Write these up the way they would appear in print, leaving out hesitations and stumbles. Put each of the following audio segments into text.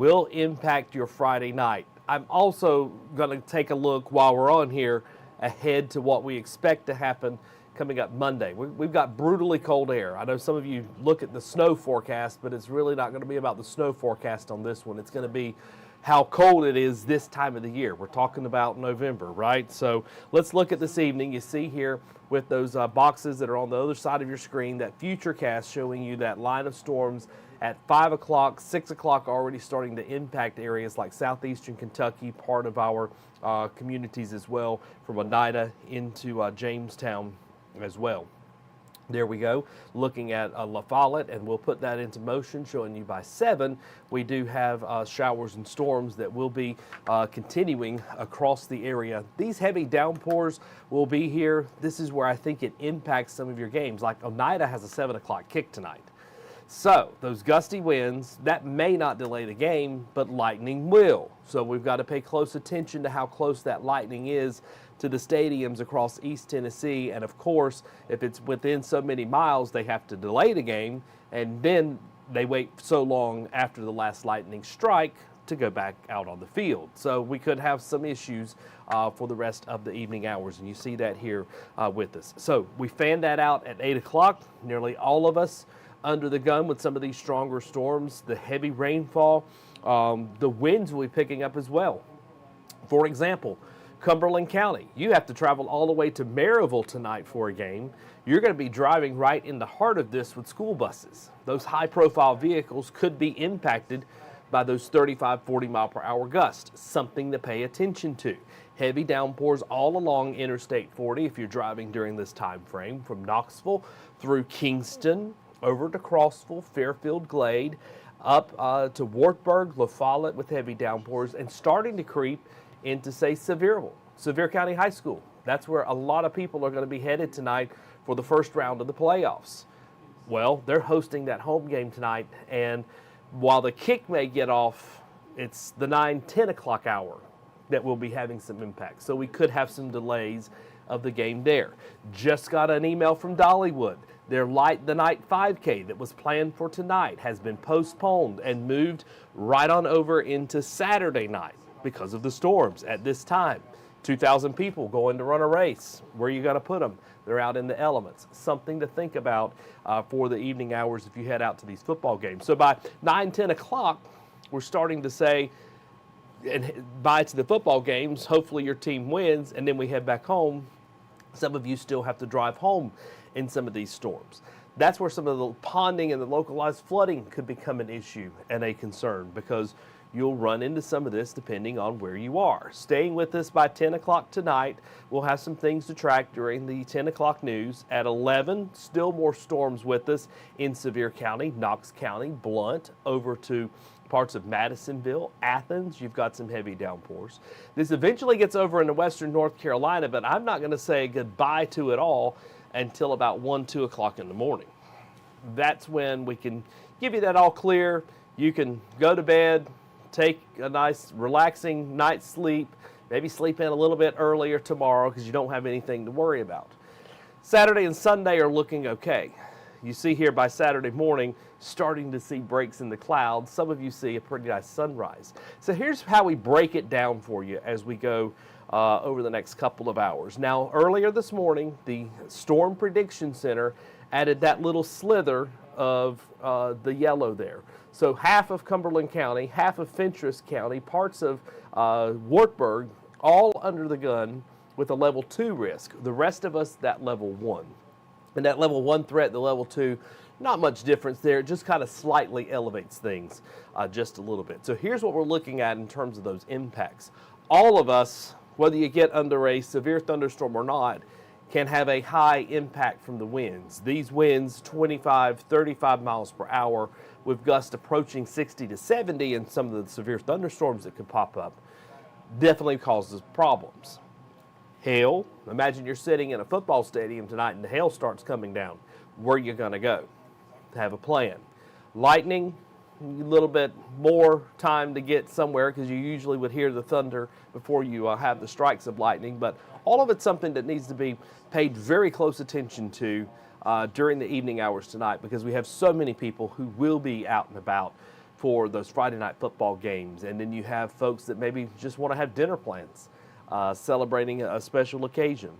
will impact your Friday night. I'm also going to take a look while we're on here ahead to what we expect to happen coming up Monday. We've got brutally cold air. I know some of you look at the snow forecast, but it's really not going to be about the snow forecast on this one. It's going to be how cold it is this time of the year. We're talking about November, right? So let's look at this evening. You see here with those boxes that are on the other side of your screen, that future cast showing you that line of storms at 5 o'clock, 6 o'clock already starting to impact areas like southeastern Kentucky, part of our communities as well, from Oneida into Jamestown as well. There we go, looking at La Follette, and we'll put that into motion, showing you by 7. We do have showers and storms that will be continuing across the area. These heavy downpours will be here. This is where I think it impacts some of your games. Like Oneida has a 7 o'clock kick tonight. So those gusty winds, that may not delay the game, but lightning will. So we've got to pay close attention to how close that lightning is to the stadiums across East Tennessee. And of course, if it's within so many miles, they have to delay the game, and then they wait so long after the last lightning strike to go back out on the field. So we could have some issues for the rest of the evening hours, and you see that here with us. So we fanned that out at 8 o'clock, nearly all of us under the gun with some of these stronger storms, the heavy rainfall, the winds will be picking up as well. For example, Cumberland County, you have to travel all the way to Maryville tonight for a game. You're going to be driving right in the heart of this with school buses. Those high-profile vehicles could be impacted by those 35, 40-mile-per-hour gusts, something to pay attention to. Heavy downpours all along Interstate 40 if you're driving during this time frame, from Knoxville through Kingston, over to Crossville, Fairfield, Glade, up to Wartburg, La Follette with heavy downpours, and starting to creep into, say, Sevierville, Sevier County High School. That's where a lot of people are going to be headed tonight for the first round of the playoffs. Well, they're hosting that home game tonight, and while the kick may get off, it's the 9, 10 o'clock hour that will be having some impact. So we could have some delays of the game there. Just got an email from Dollywood. Their Light the Night 5K that was planned for tonight has been postponed and moved right on over into Saturday night because of the storms at this time. 2,000 people going to run a race. Where are you going to put them? They're out in the elements. Something to think about for the evening hours if you head out to these football games. So by 9, 10 o'clock, we're starting to say, and bye to the football games. Hopefully your team wins, and then we head back home. Some of you still have to drive home in some of these storms. That's where some of the ponding and the localized flooding could become an issue and a concern, because you'll run into some of this depending on where you are. Staying with us by 10 o'clock tonight, we'll have some things to track during the 10 o'clock news. At 11, still more storms with us in Sevier County, Knox County, Blount, over to parts of Madisonville, Athens. You've got some heavy downpours. This eventually gets over into western North Carolina, but I'm not going to say goodbye to it all until about 1, 2 o'clock in the morning. That's when we can give you that all clear. You can go to bed, take a nice relaxing night's sleep, maybe sleep in a little bit earlier tomorrow because you don't have anything to worry about. Saturday and Sunday are looking okay. You see here by Saturday morning, starting to see breaks in the clouds. Some of you see a pretty nice sunrise. So here's how we break it down for you as we go over the next couple of hours. Now, earlier this morning, the Storm Prediction Center added that little slither of the yellow there. So half of Cumberland County, half of Fentress County, parts of Wartburg, all under the gun with a level 2 risk. The rest of us, that level 1. And that level 1 threat, the level 2, not much difference there. It just kind of slightly elevates things just a little bit. So here's what we're looking at in terms of those impacts. All of us, whether you get under a severe thunderstorm or not, can have a high impact from the winds. These winds, 25, 35 miles per hour, with gusts approaching 60 to 70, and some of the severe thunderstorms that could pop up, definitely causes problems. Hail, imagine you're sitting in a football stadium tonight and the hail starts coming down. Where are you going to go? Have a plan. Lightning, a little bit more time to get somewhere because you usually would hear the thunder before you have the strikes of lightning, but all of it's something that needs to be paid very close attention to during the evening hours tonight, because we have so many people who will be out and about for those Friday night football games. And then you have folks that maybe just want to have dinner plans, celebrating a special occasion.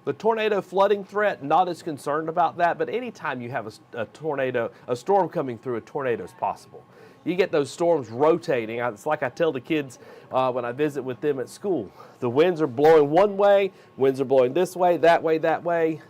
The tornado flooding threat, not as concerned about that, but anytime you have a storm coming through, a tornado is possible. You get those storms rotating. It's like I tell the kids when I visit with them at school. The winds are blowing one way, winds are blowing this way, that way, that way.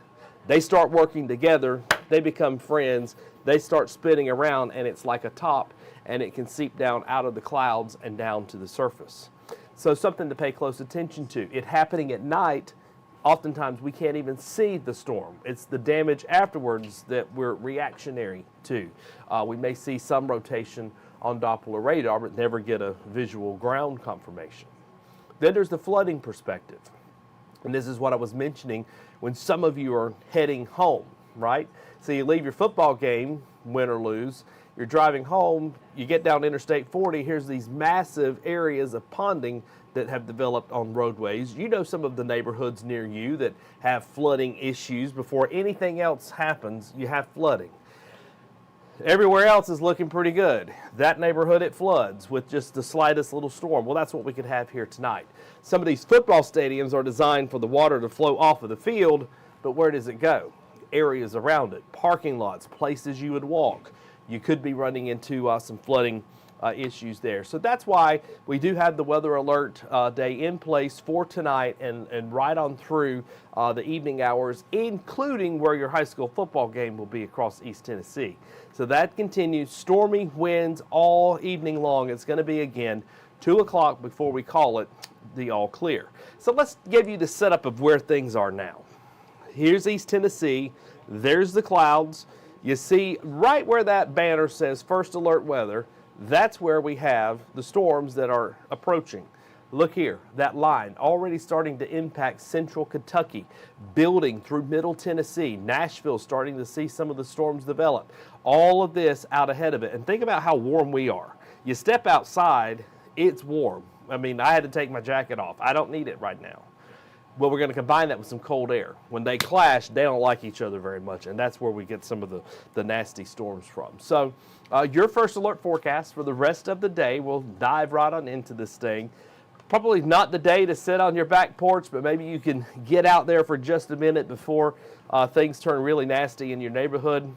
They start working together, they become friends, they start spinning around, and it's like a top, and it can seep down out of the clouds and down to the surface. So something to pay close attention to. It happening at night, oftentimes we can't even see the storm. It's the damage afterwards that we're reactionary to. We may see some rotation on Doppler radar, but never get a visual ground confirmation. Then there's the flooding perspective. And this is what I was mentioning when some of you are heading home, right? So you leave your football game, win or lose, you're driving home, you get down Interstate 40, here's these massive areas of ponding that have developed on roadways. You know some of the neighborhoods near you that have flooding issues. Before anything else happens, you have flooding. Everywhere else is looking pretty good. That neighborhood, it floods with just the slightest little storm. Well, that's what we could have here tonight. Some of these football stadiums are designed for the water to flow off of the field, but where does it go? Areas around it, parking lots, places you would walk. You could be running into some flooding issues there. So that's why we do have the weather alert day in place for tonight and right on through the evening hours, including where your high school football game will be across East Tennessee. So that continues. Stormy winds all evening long. It's going to be again 2 o'clock before we call it the all clear. So let's give you the setup of where things are now. Here's East Tennessee. There's the clouds. You see right where that banner says first alert weather, that's where we have the storms that are approaching. Look here, that line already starting to impact central Kentucky, building through middle Tennessee, Nashville starting to see some of the storms develop. All of this out ahead of it. And think about how warm we are. You step outside, it's warm. I mean, I had to take my jacket off. I don't need it right now. Well, we're going to combine that with some cold air. When they clash, they don't like each other very much, and that's where we get some of the nasty storms from. So your first alert forecast for the rest of the day, we'll dive right on into this thing. Probably not the day to sit on your back porch, but maybe you can get out there for just a minute before things turn really nasty in your neighborhood.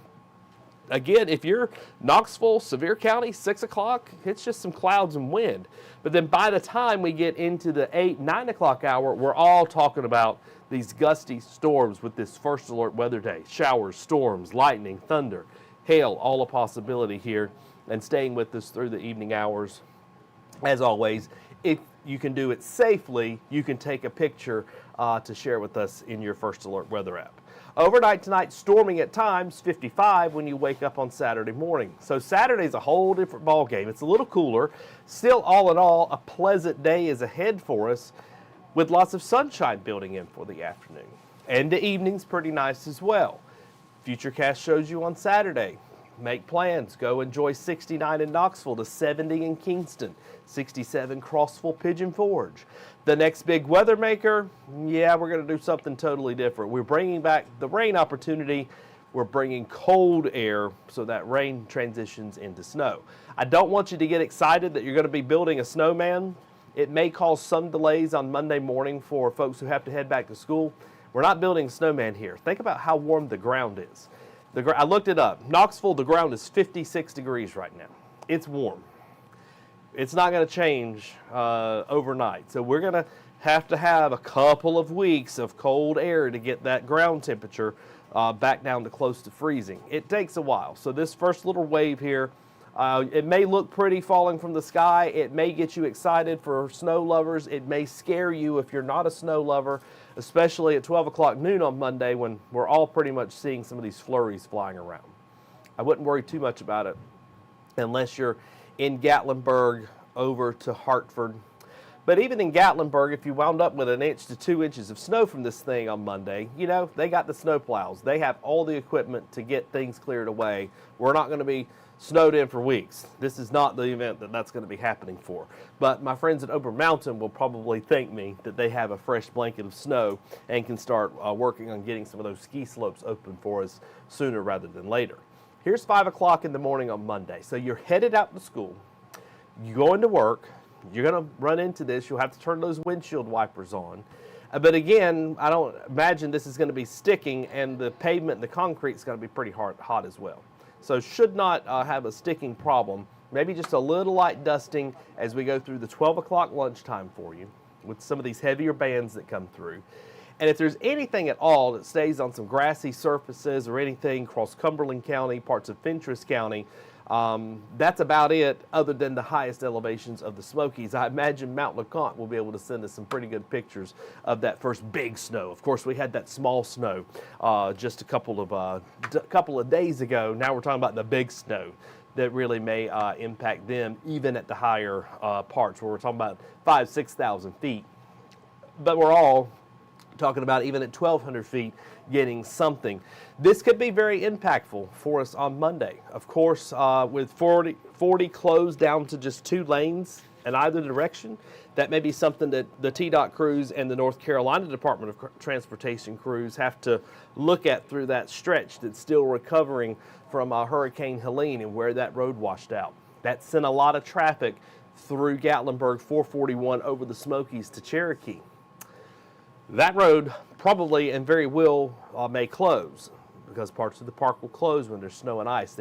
Again, if you're Knoxville, Sevier County, 6 o'clock, it's just some clouds and wind. But then by the time we get into the 8, 9 o'clock hour, we're all talking about these gusty storms with this first alert weather day. Showers, storms, lightning, thunder, hail, all a possibility here. And staying with us through the evening hours. As always, if you can do it safely, you can take a picture to share with us in your first alert weather app. Overnight tonight, storming at times, 55 when you wake up on Saturday morning. So Saturday's a whole different ball game. It's a little cooler. Still, all in all, a pleasant day is ahead for us with lots of sunshine building in for the afternoon. And the evening's pretty nice as well. Futurecast shows you on Saturday. Make plans. Go enjoy 69 in Knoxville to 70 in Kingston, 67 Crossville, Pigeon Forge. The next big weather maker, yeah, we're going to do something totally different. We're bringing back the rain opportunity. We're bringing cold air so that rain transitions into snow. I don't want you to get excited that you're going to be building a snowman. It may cause some delays on Monday morning for folks who have to head back to school. We're not building a snowman here. Think about how warm the ground is. I looked it up. Knoxville, the ground is 56 degrees right now. It's warm. It's not going to change overnight. So we're going to have a couple of weeks of cold air to get that ground temperature back down to close to freezing. It takes a while. So this first little wave here, it may look pretty falling from the sky. It may get you excited for snow lovers. It may scare you if you're not a snow lover, especially at 12 o'clock noon on Monday when we're all pretty much seeing some of these flurries flying around. I wouldn't worry too much about it unless you're in Gatlinburg over to Hartford. But even in Gatlinburg, if you wound up with 1 inch to 2 inches of snow from this thing on Monday, you know, they got the snow plows. They have all the equipment to get things cleared away. We're not going to be snowed in for weeks. This is not the event that's going to be happening for. But my friends at Ober Mountain will probably thank me that they have a fresh blanket of snow and can start working on getting some of those ski slopes open for us sooner rather than later. Here's 5 o'clock in the morning on Monday. So you're headed out to school, you go into work, you're going to run into this, you'll have to turn those windshield wipers on. But again, I don't imagine this is going to be sticking, and the pavement and the concrete is going to be pretty hot as well. So should not have a sticking problem. Maybe just a little light dusting as we go through the 12 o'clock lunchtime for you with some of these heavier bands that come through. And if there's anything at all that stays on some grassy surfaces or anything across Cumberland County, parts of Fentress County, that's about it, other than the highest elevations of the Smokies. I imagine Mount LeConte will be able to send us some pretty good pictures of that first big snow. Of course, we had that small snow just a couple of days ago. Now we're talking about the big snow that really may impact them, even at the higher parts, where we're talking about 5,000 to 6,000 feet. But we're all talking about even at 1,200 feet getting something. This could be very impactful for us on Monday. Of course, with 40 closed down to just 2 lanes in either direction, that may be something that the TDOT crews and the North Carolina Department of Transportation crews have to look at through that stretch that's still recovering from Hurricane Helene and where that road washed out. That sent a lot of traffic through Gatlinburg 441 over the Smokies to Cherokee. That road probably and very will may close, because parts of the park will close when there's snow and ice.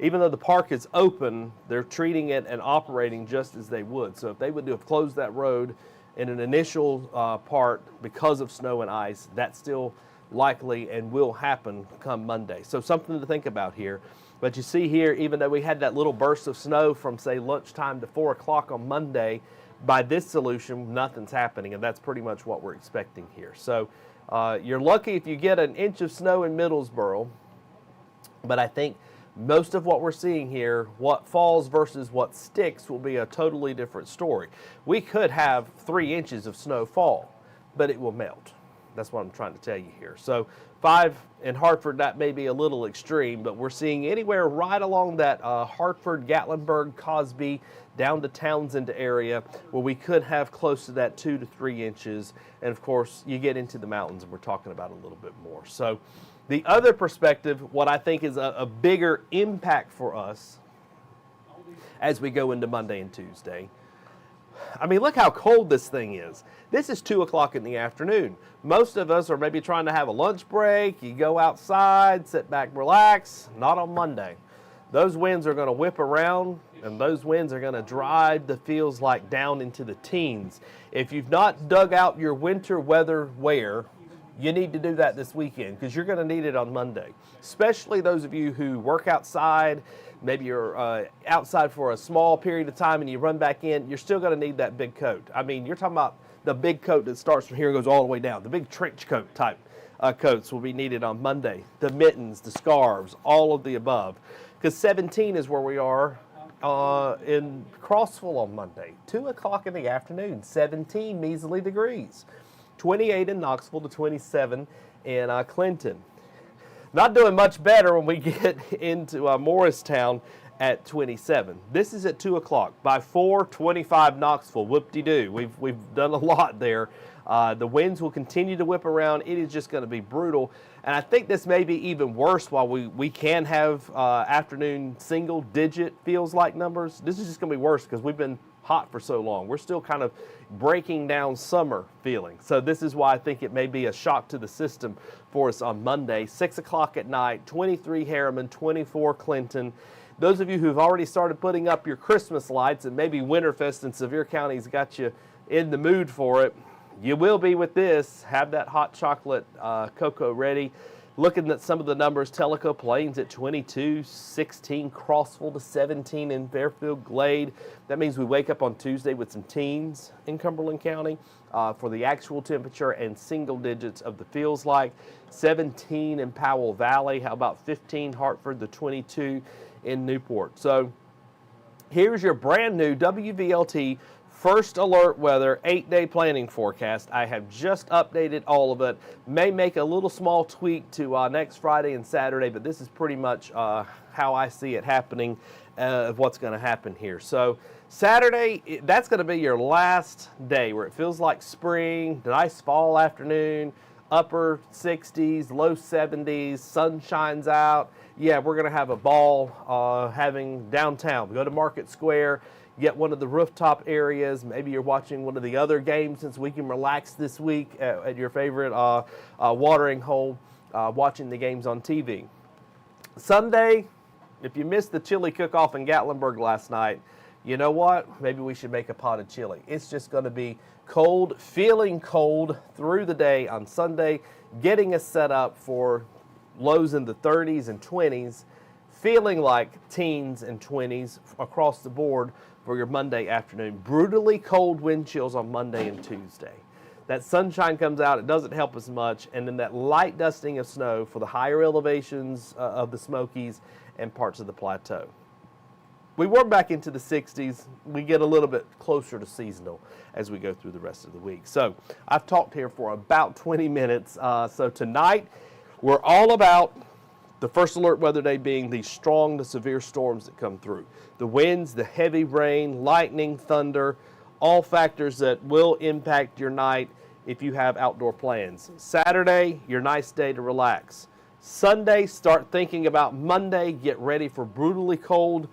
Even though the park is open, they're treating it and operating just as they would. So if they would have closed that road in an initial part because of snow and ice, that's still likely and will happen come Monday. So something to think about here. But you see here, even though we had that little burst of snow from, say, lunchtime to 4 o'clock on Monday, by this solution, nothing's happening, and that's pretty much what we're expecting here. So you're lucky if you get an inch of snow in Middlesboro, but I think most of what we're seeing here, what falls versus what sticks, will be a totally different story. We could have 3 inches of snow fall, but it will melt. That's what I'm trying to tell you here. So 5 in Hartford, that may be a little extreme, but we're seeing anywhere right along that Hartford, Gatlinburg, Cosby, down to Townsend area, where we could have close to that 2 to 3 inches. And of course, you get into the mountains and we're talking about a little bit more. So the other perspective, what I think is a bigger impact for us as we go into Monday and Tuesday. I mean, look how cold this thing is. This is 2 o'clock in the afternoon. Most of us are maybe trying to have a lunch break. You go outside, sit back, relax. Not on Monday. Those winds are going to whip around, and those winds are going to drive the feels like down into the teens. If you've not dug out your winter weather wear, you need to do that this weekend, because you're going to need it on Monday. Especially those of you who work outside. Maybe you're outside for a small period of time and you run back in, you're still going to need that big coat. I mean, you're talking about the big coat that starts from here and goes all the way down. The big trench coat type coats will be needed on Monday. The mittens, the scarves, all of the above. Because 17 is where we are in Crossville on Monday. 2 o'clock in the afternoon, 17 measly degrees. 28 in Knoxville to 27 in Clinton. Not doing much better when we get into Morristown at 27. This is at 2 o'clock. By 4:25 Knoxville, whoop-de-doo. We've done a lot there. The winds will continue to whip around. It is just going to be brutal. And I think this may be even worse while we can have afternoon single-digit feels-like numbers. This is just going to be worse because we've been hot for so long. We're still kind of breaking down summer feeling. So this is why I think it may be a shock to the system for us on Monday. 6 o'clock at night, 23 Harriman, 24 Clinton. Those of you who've already started putting up your Christmas lights, and maybe Winterfest in Sevier County's got you in the mood for it, you will be with this. Have that hot chocolate cocoa ready. Looking at some of the numbers, Tellico Plains at 22, 16 Crossville to 17 in Fairfield Glade. That means we wake up on Tuesday with some teens in Cumberland County for the actual temperature and single digits of the feels like. 17 in Powell Valley. How about 15 Hartford to 22 in Newport? So here's your brand new WVLT First Alert Weather 8-day planning forecast. I have just updated all of it. May make a little small tweak to next Friday and Saturday, but this is pretty much how I see it happening, of what's going to happen here. So Saturday, that's going to be your last day where it feels like spring, nice fall afternoon, upper 60s, low 70s, sun shines out. yeah, we're going to have a ball having downtown. Go to Market Square, get one of the rooftop areas. Maybe you're watching one of the other games since we can relax this week at your favorite watering hole, watching the games on TV. Sunday, if you missed the chili cook-off in Gatlinburg last night, you know what? Maybe we should make a pot of chili. It's just going to be cold, feeling cold through the day on Sunday, getting us set up for lows in the 30s and 20s, feeling like teens and 20s across the board for your Monday afternoon. Brutally cold wind chills on Monday and Tuesday. That sunshine comes out, it doesn't help as much, and then that light dusting of snow for the higher elevations of the Smokies and parts of the plateau. We warm back into the 60s. We get a little bit closer to seasonal as we go through the rest of the week. So I've talked here for about 20 minutes. So tonight, we're all about the first alert weather day being the strong to severe storms that come through. The winds, the heavy rain, lightning, thunder, all factors that will impact your night if you have outdoor plans. Saturday, your nice day to relax. Sunday, start thinking about Monday. Get ready for brutally cold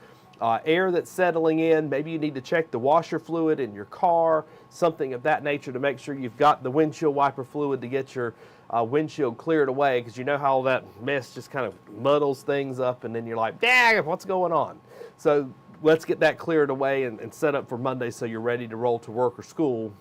air that's settling in. Maybe you need to check the washer fluid in your car, something of that nature to make sure you've got the windshield wiper fluid to get your windshield cleared away, because you know how all that mess just kind of muddles things up and then you're like, dang, what's going on? So let's get that cleared away and set up for Monday so you're ready to roll to work or school.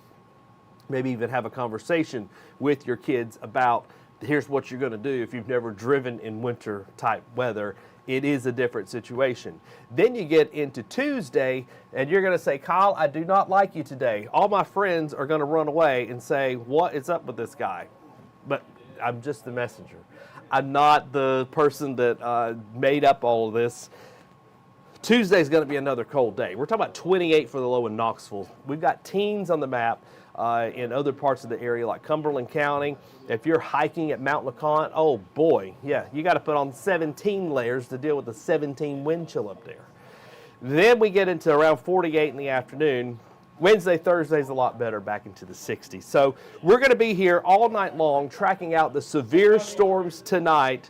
Maybe even have a conversation with your kids about here's what you're going to do if you've never driven in winter type weather. It is a different situation. Then you get into Tuesday and you're going to say, Kyle, I do not like you today. All my friends are going to run away and say, what is up with this guy? But I'm just the messenger. I'm not the person that made up all of this. Tuesday's going to be another cold day. We're talking about 28 for the low in Knoxville. We've got teens on the map in other parts of the area like Cumberland County. If you're hiking at Mount LeConte, oh boy, yeah, you got to put on 17 layers to deal with the 17 wind chill up there. Then we get into around 48 in the afternoon. Wednesday, Thursday's a lot better, back into the 60s. So we're going to be here all night long tracking out the severe storms tonight,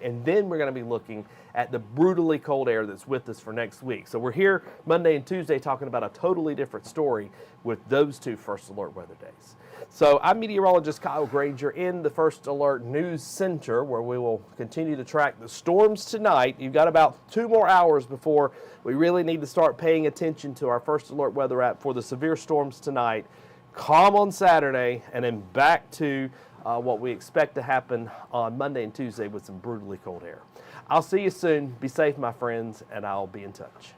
and then we're going to be looking at the brutally cold air that's with us for next week. So we're here Monday and Tuesday talking about a totally different story with those two first alert weather days. So I'm meteorologist Kyle Granger in the First Alert News Center, where we will continue to track the storms tonight. You've got about 2 more hours before we really need to start paying attention to our First Alert weather app for the severe storms tonight. Calm on Saturday, and then back to what we expect to happen on Monday and Tuesday with some brutally cold air. I'll see you soon. Be safe, my friends, and I'll be in touch.